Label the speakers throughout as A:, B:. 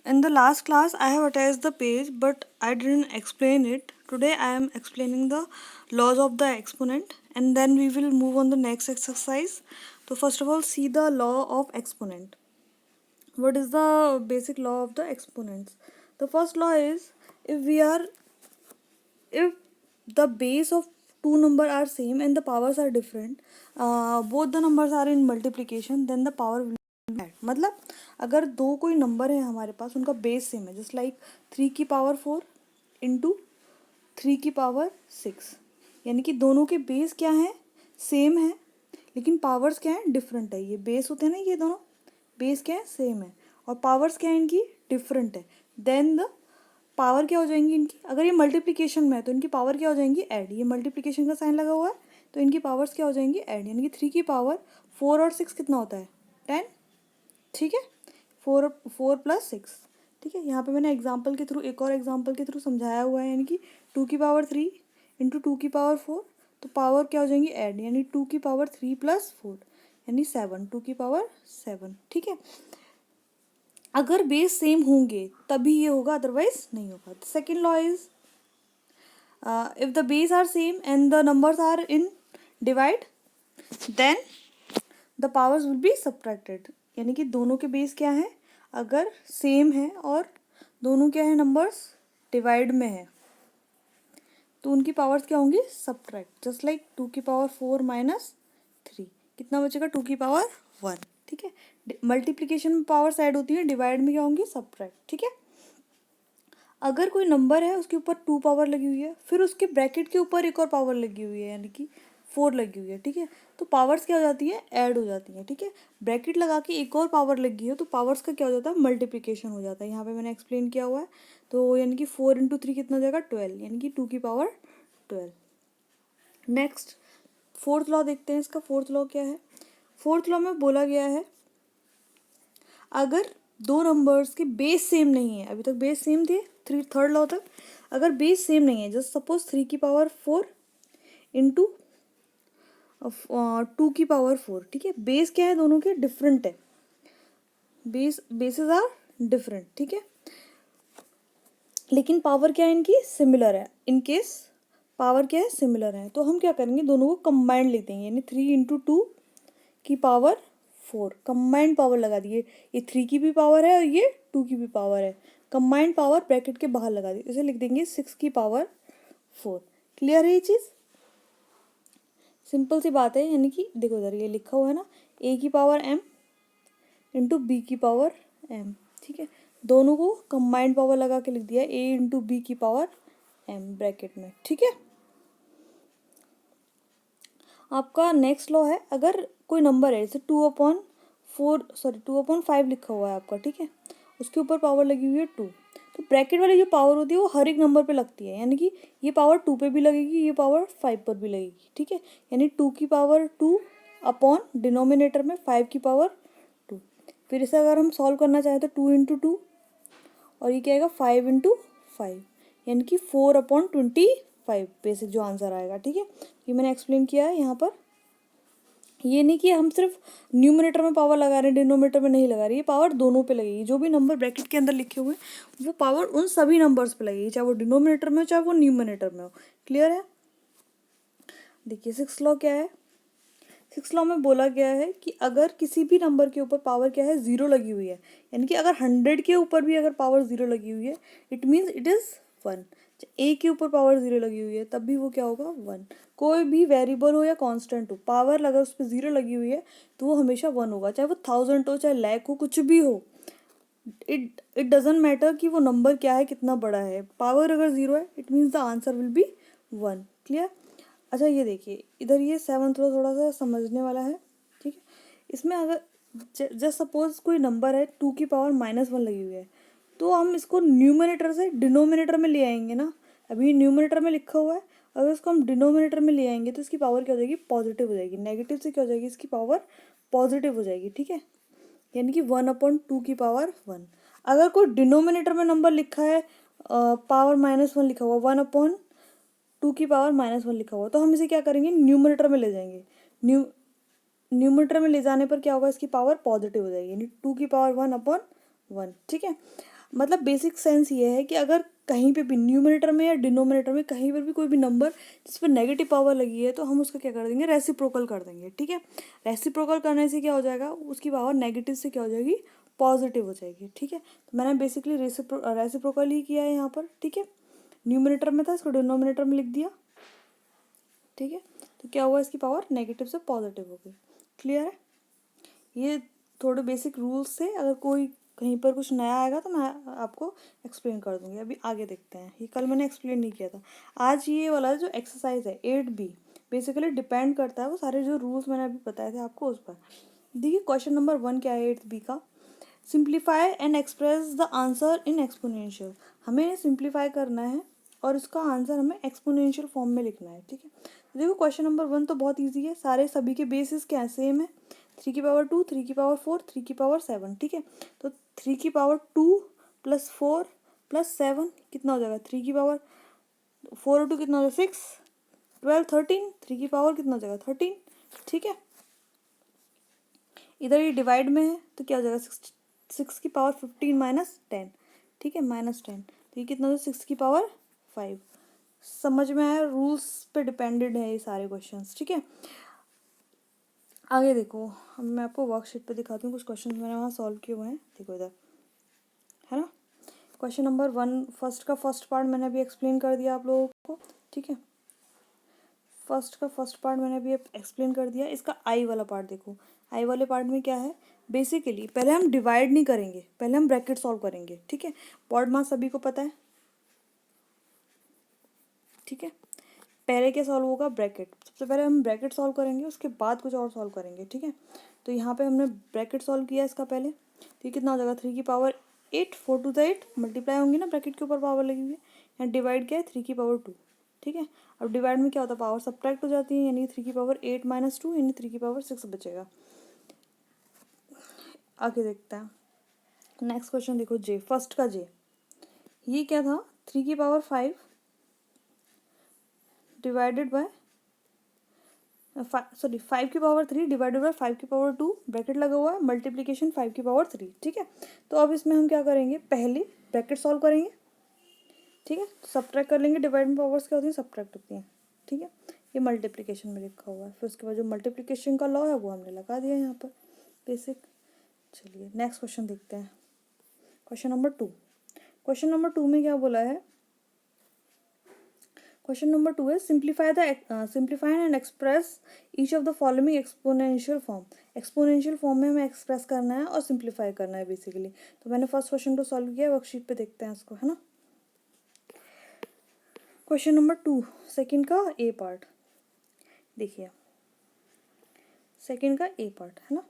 A: In the last class, I have attached the page, but I didn't explain it. Today, I am explaining the laws of the exponent, and then we will move on the next exercise. So, first of all, see the law of exponent. What is the basic law of the exponents? The first law is if the base of two number are same and the powers are different, both the numbers are in multiplication, then the power will add मतलब अगर दो कोई number है हमारे पास, उनका base same है, just like 3 की power 4 into 3 की पावर 6, यानी कि दोनों के बेस क्या है, सेम है, लेकिन पावर्स क्या है, डिफरेंट है। ये बेस होते हैं ना, ये दोनों बेस क्या है, सेम है, और पावर्स क्या है इनकी, डिफरेंट है। देन द पावर क्या हो जाएंगी इनकी, अगर ये मल्टीप्लिकेशन में है तो इनकी पावर क्या हो जाएंगी, ऐड। ये मल्टीप्लिकेशन का साइन लगा हुआ है तो इनकी पावर्स क्या हो जाएंगी, ऐड। यानी कि 3 की पावर 4 और 6 कितना होता है, 10। ठीक है, 4 4 + 6। ठीक है, यहाँ पे मैंने एग्जाम्पल के थ्रू, एक और एग्जाम्पल के थ्रू समझाया हुआ है, यानी कि 2 की पावर 3 इंटू 2 की पावर 4, तो पावर क्या हो जाएंगी, ऐड, यानी 2 की पावर 3 + 4 यानी 7, 2 की पावर 7। ठीक है, अगर बेस सेम होंगे तभी ये होगा, अदरवाइज नहीं होगा। Second law is if the base are same and the numbers are in divide, then the powers will be subtracted. यानी कि दोनों के बेस क्या है, अगर सेम है और दोनों क्या है, नंबर्स डिवाइड में है, तो उनकी पावर्स क्या होंगी, सब्ट्रैक्ट। जस्ट लाइक 2 की पावर 4 - 3 कितना बचेगा, 2 की पावर 1। ठीक है, मल्टीप्लिकेशन में पावर्स ऐड होती है, डिवाइड में क्या होंगी, सब्ट्रैक्ट। ठीक है, अगर कोई नंबर है उसके ऊपर 2 पावर लगी हुई है, फिर उसके ब्रैकेट के ऊपर एक और पावर लगी हुई है, यानी कि 4 लगी हुई है। ठीक है, तो पावर्स क्या हो जाती है, ऐड हो जाती हैं। ठीक है, ब्रैकेट लगा के एक और पावर लगी है तो पावर्स का क्या हो जाता है, मल्टीप्लिकेशन हो जाता है। यहाँ पे मैंने एक्सप्लेन किया हुआ है। तो यानी कि 4 × 3 कितना हो जाएगा, 12, यानी कि 2 की पावर 12। नेक्स्ट फोर्थ लॉ देखते हैं, इसका फोर्थ लॉ क्या है। फोर्थ लॉ में बोला गया है, अगर दो नंबर्स के बेस सेम नहीं है, अभी तक बेस सेम थे, थर्ड लॉ तक, अगर बेस सेम नहीं है, जस्ट सपोज 3 की पावर 4 इंटू 2 की पावर 4। ठीक है, बेस क्या है, दोनों के डिफरेंट है, बेसेस आर डिफरेंट। ठीक है, लेकिन पावर क्या है इनकी, सिमिलर है। इन केस पावर क्या है, सिमिलर है, तो हम क्या करेंगे, दोनों को कंबाइंड लेते हैं, यानी 3 × 2 की पावर 4 कंबाइंड पावर लगा दिए। ये 3 की भी पावर है और ये 2 की भी पावर है, कंबाइंड पावर ब्रैकेट के बाहर लगा दी, इसे लिख देंगे 6 की पावर 4। क्लियर है ये चीज़, सिंपल सी बात है। यानी कि देखो इधर ये लिखा हुआ है ना, A की पावर m इंटू B की पावर m। ठीक है, दोनों को कंबाइंड पावर लगा के लिख दिया, A इंटू B की पावर m ब्रैकेट में। ठीक है, आपका नेक्स्ट लॉ है, अगर कोई नंबर है, जैसे 2/5 लिखा हुआ है आपका, ठीक है, उसके ऊपर पावर लगी हुई है 2, तो ब्रैकेट वाली जो पावर होती है वो हर एक नंबर पे लगती है, यानी कि ये पावर 2 पे भी लगेगी, ये पावर 5 पर भी लगेगी। ठीक है, यानी 2 की पावर 2 अपॉन डिनोमिनेटर में 5 की पावर 2। फिर इसे अगर हम सॉल्व करना चाहें तो 2 × 2, और ये क्या आएगा, 5 × 5, यानी कि 4/25 बेसिक जो आंसर आएगा। ठीक है, ये मैंने एक्सप्लेन किया है यहाँ पर। ये नहीं कि हम सिर्फ न्यूमरेटर में पावर लगा रहे हैं, डिनोमिनेटर में नहीं लगा रहे, ये पावर दोनों पे लगेगी। जो भी नंबर ब्रैकेट के अंदर लिखे हुए हैं वो पावर उन सभी नंबर्स पे लगेगी, चाहे वो डिनोमिनेटर में हो चाहे वो न्यूमरेटर में हो। क्लियर है, देखिए सिक्स लॉ क्या है। सिक्स लॉ में बोला गया है कि अगर किसी भी नंबर के ऊपर पावर क्या है, 0 लगी हुई है, यानी कि अगर 100 के ऊपर भी अगर पावर 0 लगी हुई है, it means it is 1। A के ऊपर पावर 0 लगी हुई है तब भी वो क्या होगा, 1। कोई भी वेरिएबल हो या कांस्टेंट हो, पावर अगर उस पर 0 लगी हुई है तो वो हमेशा 1 होगा, चाहे वो 1000 हो चाहे लाख हो, कुछ भी हो। इट डजेंट मैटर कि वो नंबर क्या है, कितना बड़ा है, पावर अगर 0 है it means the answer will be 1। Clear. अच्छा ये देखिए इधर, ये सेवन्थ लो थोड़ा सा समझने वाला है। ठीक है, इसमें अगर जस्ट सपोज कोई नंबर है 2 की पावर -1 लगी हुई है, तो हम इसको न्यूमरेटर से डिनोमिनेटर में ले आएंगे ना। अभी न्यूमरेटर में लिखा हुआ है, अगर इसको हम डिनोमिनेटर में ले आएंगे तो इसकी पावर क्या हो जाएगी, पॉजिटिव हो जाएगी। नेगेटिव से क्या हो जाएगी, इसकी पावर पॉजिटिव हो जाएगी। ठीक है, यानी कि 1/2 की पावर 1। अगर कोई डिनोमिनेटर में नंबर लिखा है, पावर -1 लिखा हुआ, 1/2 की पावर -1 लिखा हुआ, तो हम इसे क्या करेंगे, न्यूमरेटर में ले जाएंगे। न्यूमरेटर में ले जाने पर क्या होगा, इसकी पावर पॉजिटिव हो जाएगी, यानी 2 की पावर 1/1 1, ठीक है। मतलब बेसिक सेंस ये है कि अगर कहीं पे भी न्यूमरेटर में या डिनोमिनेटर में कहीं पर भी कोई भी नंबर जिस पर नेगेटिव पावर लगी है तो हम उसका क्या कर देंगे, रेसिप्रोकल कर देंगे, ठीक है। रेसिप्रोकल करने से क्या हो जाएगा, उसकी पावर नेगेटिव से क्या हो जाएगी, पॉजिटिव हो जाएगी, ठीक है। तो मैंने बेसिकली रेसिप्रोकल ही किया है यहाँ पर, ठीक है। न्यूमरेटर में था, इसको डिनोमिनेटर में लिख दिया, ठीक है। तो क्या हुआ, इसकी पावर नेगेटिव से पॉजिटिव हो गई। क्लियर है। ये थोड़े बेसिक रूल्स से, अगर कोई कहीं पर कुछ नया आएगा तो मैं आपको एक्सप्लेन कर दूंगी। अभी आगे देखते हैं, ये कल मैंने एक्सप्लेन नहीं किया था। आज ये वाला जो एक्सरसाइज है 8B बेसिकली डिपेंड करता है वो सारे जो रूल्स मैंने अभी बताए थे आपको उस पर। देखिए क्वेश्चन नंबर 1 क्या है 8B का, simplify and express the answer in exponential. हमें सिंप्लीफाई करना है और इसका आंसर हमें एक्सपोनेंशियल फॉर्म में लिखना है, ठीक है। तो देखो क्वेश्चन नंबर 1 तो बहुत ईजी है, सारे सभी के बेसिस क्या है, सेम है। 3 की पावर 2, 3 की पावर 4, 3 की पावर 7, ठीक है। तो 3 की पावर 2 प्लस 4 प्लस 7 कितना हो जाएगा, 3 की पावर 4 और 2 कितना हो जाएगा 6, 12, 13, 3 की पावर कितना हो जाएगा 13, ठीक है। इधर ये डिवाइड में है तो क्या हो जाएगा 6 की पावर 15 माइनस 10, ठीक है, -10। तो ये कितना हो जाएगा 6 की पावर 5। समझ में आया, रूल्स पे डिपेंडेड है ये सारे क्वेश्चंस, ठीक है। आगे देखो, अब मैं आपको वर्कशीट पे दिखाती हूँ, कुछ क्वेश्चन मैंने वहाँ सॉल्व किए हुए हैं, देखो इधर है ना। क्वेश्चन नंबर 1 फर्स्ट का फर्स्ट पार्ट मैंने अभी एक्सप्लेन कर दिया आप लोगों को, ठीक है। फर्स्ट का फर्स्ट पार्ट मैंने अभी एक्सप्लेन कर दिया। इसका आई वाला पार्ट देखो, आई वाले पार्ट में क्या है, बेसिकली पहले हम डिवाइड नहीं करेंगे, पहले हम ब्रैकेट सॉल्व करेंगे, ठीक है। बॉड मास सभी को पता है, ठीक है। पहले क्या सॉल्व होगा, ब्रैकेट। सबसे पहले हम ब्रैकेट सॉल्व करेंगे, उसके बाद कुछ और सॉल्व करेंगे, ठीक है। तो यहाँ पे हमने ब्रैकेट सॉल्व किया इसका पहले, तो ये कितना हो जाएगा 3 की पावर 8, 4 टू द 8 मल्टीप्लाई होंगी ना, ब्रैकेट के ऊपर पावर लगी हुई है। यहाँ डिवाइड क्या है 3 की पावर 2, ठीक है। अब डिवाइड में क्या होता है, पावर सब्ट्रैक्ट हो जाती है, यानी 3 की पावर 8 माइनस 2 यानी 3 की पावर 6 बचेगा। आगे देखते हैं नेक्स्ट क्वेश्चन, देखो जे, फर्स्ट का जे, ये क्या था 3 की पावर 5 डिवाइडेड बाय 5 की पावर 3 डिवाइडेड बाय 5 की पावर 2 ब्रैकेट लगा हुआ है, मल्टीप्लीकेशन 5 की पावर 3, ठीक है। तो अब इसमें हम क्या करेंगे, पहले ब्रैकेट सॉल्व करेंगे, ठीक है। सब्ट्रैक्ट कर लेंगे, डिवाइड में पावर्स क्या होती हैं, सब्ट्रैक्ट होती हैं, ठीक है। ये मल्टीप्लीकेशन में लिखा हुआ है, फिर उसके बाद जो मल्टीप्लीकेशन का लॉ है वो हमने लगा दिया यहाँ पर बेसिक। चलिए नेक्स्ट क्वेश्चन देखते हैं, क्वेश्चन नंबर 2। क्वेश्चन नंबर 2 में क्या बोला है, क्वेश्चन नंबर 2 है simplify and express each of the following exponential form. Exponential form में हमें एक्सप्रेस करना है और सिंप्लीफाई करना है बेसिकली। तो मैंने फर्स्ट क्वेश्चन को सॉल्व किया, वर्कशीट पे देखते हैं इसको, है ना। क्वेश्चन नंबर 2 सेकंड का ए पार्ट देखिए, सेकंड का ए पार्ट है ना।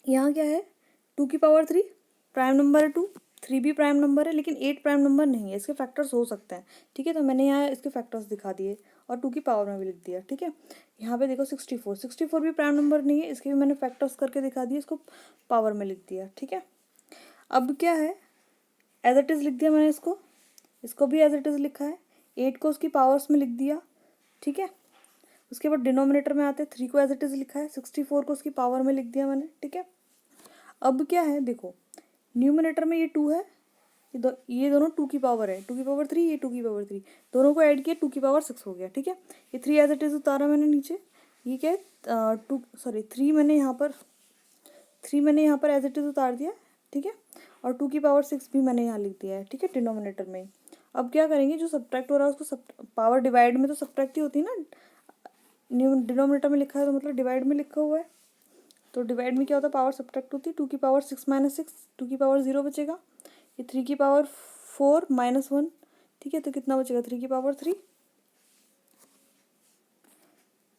A: यहाँ क्या है, 2 की पावर 3 प्राइम नंबर है, 2 3 भी प्राइम नंबर है, लेकिन 8 प्राइम नंबर नहीं है, इसके फैक्टर्स हो सकते हैं, ठीक है। तो मैंने यहाँ इसके फैक्टर्स दिखा दिए और 2 की पावर में भी लिख दिया, ठीक है। यहाँ पे देखो 64 भी प्राइम नंबर नहीं है, इसके भी मैंने फैक्टर्स करके दिखा दिए, इसको पावर में लिख दिया, ठीक है। अब क्या है, एज इट इज़ लिख दिया मैंने इसको भी एज इट इज़ लिखा है, 8 को उसकी पावर्स में लिख दिया, ठीक है। उसके बाद डिनोमिनेटर में आते हैं, 3 को एज इट इज़ लिखा है, 64 को उसकी पावर में लिख दिया मैंने, ठीक है। अब क्या है, देखो न्यूमिनेटर में ये 2 है, ये दोनों 2 की पावर है, 2 की पावर 3, ये 2 की पावर 3, दोनों को ऐड किया 2 की पावर 6 हो गया, ठीक है। ये 3 एज इट इज़ उतारा मैंने नीचे, ये क्या है 3 मैंने यहाँ पर एज इट इज़ उतार दिया, ठीक है। और 2 की पावर 6 भी मैंने यहाँ लिख दिया है, ठीक है, डिनोमिनेटर में। अब क्या करेंगे, जो सब्ट्रैक्ट हो रहा है उसको पावर डिवाइड में तो सब्ट्रैक्ट ही होती है ना, डिनोमिनेटर में लिखा है तो मतलब डिवाइड में लिखा हुआ है, तो डिवाइड में क्या होता है, पावर सब्ट्रैक्ट होती है, 2 की पावर 6 माइनस 6, 2 की पावर 0 बचेगा, ये 3 की पावर 4 माइनस 1, ठीक है। तो कितना बचेगा 3 की पावर 3,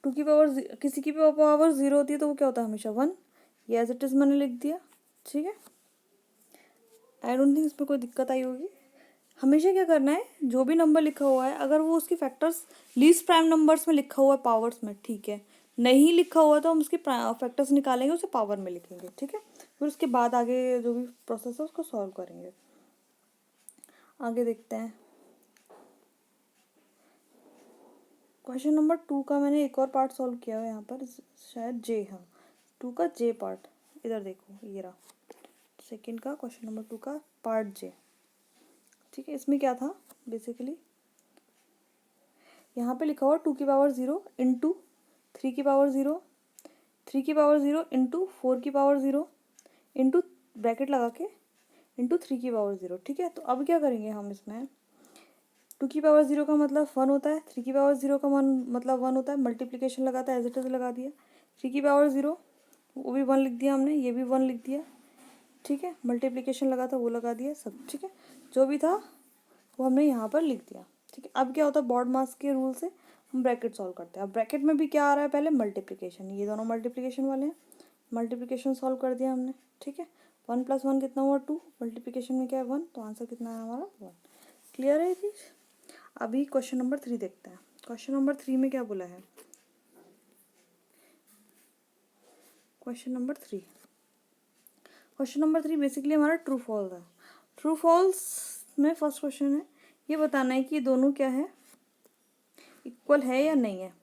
A: 2 की पावर किसी की पावर 0 होती है तो वो क्या होता है हमेशा 1, ये एज इट इज़ मैंने लिख दिया, ठीक है। आई डोंट थिंक इसमें कोई दिक्कत आई होगी। हमेशा क्या करना है, जो भी नंबर लिखा हुआ है अगर वो उसकी फैक्टर्स लीस्ट प्राइम नंबर्स में लिखा हुआ है पावर्स में, ठीक है, नहीं लिखा हुआ तो हम उसके फैक्टर्स निकालेंगे, उसे पावर में लिखेंगे, ठीक है। फिर उसके बाद आगे जो भी प्रोसेस है उसको सॉल्व करेंगे। आगे देखते हैं क्वेश्चन नंबर 2 का मैंने एक और पार्ट सॉल्व किया है यहाँ पर, शायद जे, हाँ 2 का जे पार्ट इधर देखो, ये रहा सेकंड का क्वेश्चन नंबर 2 का पार्ट जे। ठीक है, इसमें क्या था बेसिकली, यहाँ पे लिखा हुआ 2 की पावर 0 इंटू 3 की पावर 0, 3 की पावर 0 इंटू 4 की पावर 0 इंटू ब्रैकेट लगा के इंटू 3 की पावर 0। ठीक है, तो अब क्या करेंगे हम इसमें, 2 की पावर 0 का मतलब 1 होता है, 3 की पावर 0 का मतलब 1 होता है, मल्टीप्लिकेशन लगाता है, एज इट इज लगा दिया। 3 की पावर 0 वो भी 1 लिख दिया हमने, ये भी 1 लिख दिया। ठीक है, मल्टीप्लिकेशन लगा था वो लगा दिया सब। ठीक है, जो भी था वो हमने यहाँ पर लिख दिया। ठीक है, अब क्या होता है, बॉड मास के रूल से हम ब्रैकेट सॉल्व करते हैं। अब ब्रैकेट में भी क्या आ रहा है, पहले मल्टीप्लिकेशन, ये दोनों मल्टीप्लिकेशन वाले हैं, मल्टीप्लिकेशन सॉल्व कर दिया हमने। ठीक है, 1 + 1 कितना हुआ 2, मल्टीप्लिकेशन में क्या है 1, तो आंसर कितना है हमारा 1। क्लियर है ये चीज़। अभी क्वेश्चन नंबर 3 देखते हैं। क्वेश्चन नंबर 3 में क्या बोला है, क्वेश्चन नंबर 3 बेसिकली हमारा ट्रू फॉल्स है। ट्रू फॉल्स में फर्स्ट क्वेश्चन है, ये बताना है कि ये दोनों क्या है, इक्वल है या नहीं है।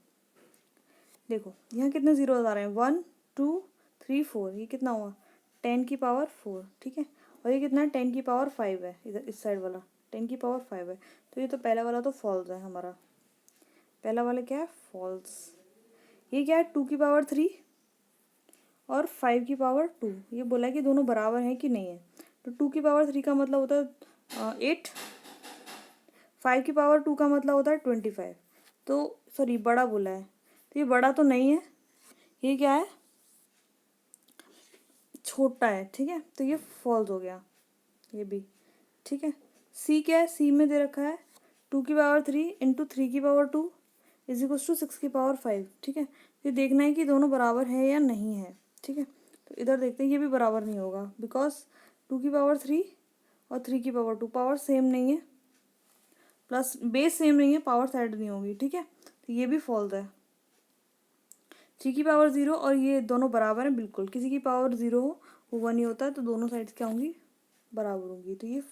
A: देखो यहाँ कितने जीरो आ रहे हैं, 1 2 3 4, ये कितना हुआ 10 की पावर 4। ठीक है, और ये कितना है 10 की पावर 5 है, इधर इस साइड वाला 10 की पावर 5 है, तो ये तो पहला वाला तो फॉल्स है हमारा, पहला वाला क्या है फॉल्स। ये क्या है 2 की पावर 3 और 5 की पावर 2, ये बोला है कि दोनों बराबर हैं कि नहीं है। तो 2 की पावर 3 का मतलब होता है 8, 5 की पावर 2 का मतलब होता है 25, तो सॉरी बड़ा बोला है, तो ये बड़ा तो नहीं है, ये क्या है छोटा है। ठीक है, तो ये फॉल्स हो गया ये भी। ठीक है, सी क्या है, सी में दे रखा है 2 की पावर 3 इंटू 3 की पावर 2 इज इक्वल टू 6 की पावर 5। ठीक है, ये देखना है कि दोनों बराबर है या नहीं है। ठीक है, तो इधर देखते हैं, ये भी बराबर नहीं होगा, बिकॉज 2 की पावर 3 और 3 की पावर 2 पावर सेम नहीं है, प्लस बेस सेम नहीं है, पावर साइड नहीं होगी। ठीक है, तो ये भी फॉल्स है। 3 की पावर 0 और ये दोनों बराबर हैं बिल्कुल, किसी की पावर 0 हो वो 1 ही होता है, तो दोनों साइड्स क्या होंगी बराबर होंगी, तो ये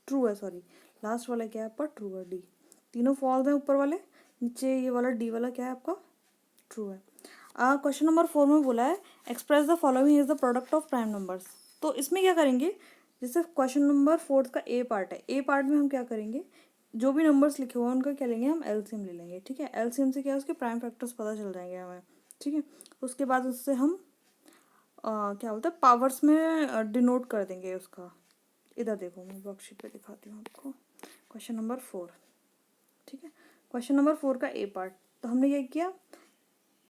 A: ट्रू है। सॉरी लास्ट वाला क्या है आपका ट्रू है, डी। तीनों फॉल्स हैं ऊपर वाले, नीचे ये वाला डी वाला क्या है आपका ट्रू है। क्वेश्चन नंबर 4 में बोला है express the following is the product of prime numbers. तो इसमें क्या करेंगे, जैसे क्वेश्चन नंबर 4 का ए पार्ट है, ए पार्ट में हम क्या करेंगे, जो भी नंबर्स लिखे हुए हैं उनका क्या लेंगे हम एलसीएम ले लेंगे। ठीक है, एलसीएम से क्या है उसके प्राइम फैक्टर्स पता चल जाएंगे हमें। ठीक है, उसके बाद उससे हम क्या बोलते हैं पावर्स में डिनोट कर देंगे उसका। इधर देखो मैं वर्कशीट पे दिखाती हूँ आपको, क्वेश्चन नंबर 4। ठीक है, क्वेश्चन नंबर 4 का ए पार्ट, तो हमने क्या किया